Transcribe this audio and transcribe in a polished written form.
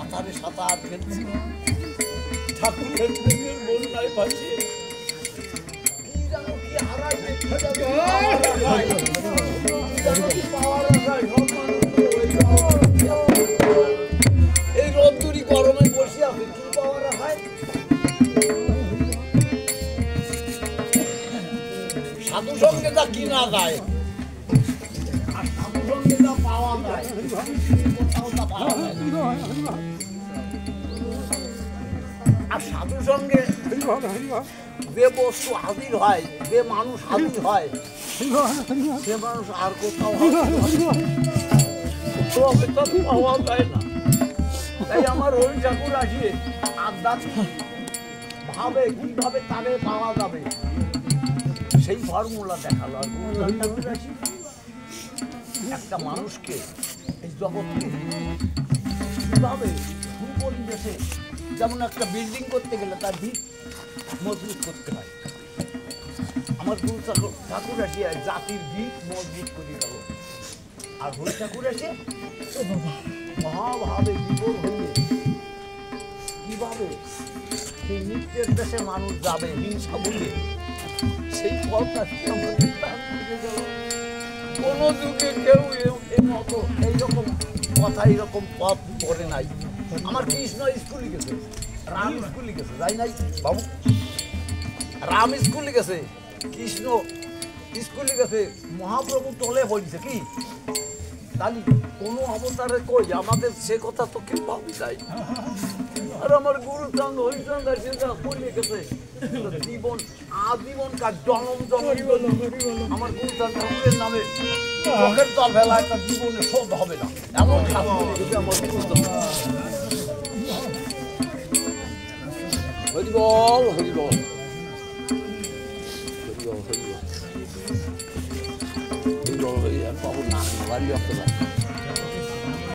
সাঁতারে সাঁতার খেলছি ঠাকুরের প্রেমের বন্যায় ভাসিয়ে কি জানো কি হারাই দেখা যাবে পাওয়ার আশায় সব মানুষ এই রোদ্দুরি গরমে বসে আছে কি পাওয়ার আশায় সাধু সঙ্গে যা কিনা যায় আর সাধু সঙ্গে যা পাওয়া যায় কোথাও তা পাওয়া যায় না। আর সাধু সঙ্গে যে বস্তু হাজির হয় যে মানুষ হাজির হয় সে মানুষ আর কোথাও পাওয়া যায় না। তাই আমার রবি ঠাকুর আসিয়ে আধ্যাত্মিক ভাবে কিভাবে তারে পাওয়া যাবে সেই ফর্মুলা দেখালো। আর রবি ঠাকুর আসি একটা মানুষকে এই জগৎকে কিভাবে সুপরিবেশে যেমন একটা বিল্ডিং করতে গেলে তার ভিত মজবুত করতে হয়। আমার গুরু ঠাকুর আসি জাতির ভিত মজবুত করে গেল। আর হরি ঠাকুর এসে মহাভাবে বিভোর হয়ে কিভাবে সেই নিত্যের দেশে মানুষ যাবে হিংসা বলে সেই পথটা আমাদের তার থেকে গেল। কোন যুগে কেউ এইরকম কথা এইরকম পথ করে নাই। আমার কৃষ্ণ স্কুলে গেছে, রাম স্কুলে গেছে, যাই নাই বাবু, রাম স্কুলে গেছে, কৃষ্ণ স্কুলে গেছে, মহাপ্রভু তলে হয়েছে কি তালি কোনো অবতারে কই আমাদের সে কথা তো কেউ ভাবি নাই। আর আমার গুরু চাঁদ হরিচন্দ্র সে যা বলে গেছে জীবন আজীবন কার জনম জনম আমার গুরু চাঁদ ঠাকুরের নামে চোখের তল ফেলা একটা জীবনে শোধ হবে না এমন কাজ করে গেছে আমার গুরু। হরি বল হরি বল হরি বল হরি বল হরি বল হরি আর পাবো না বাড়ি আসতে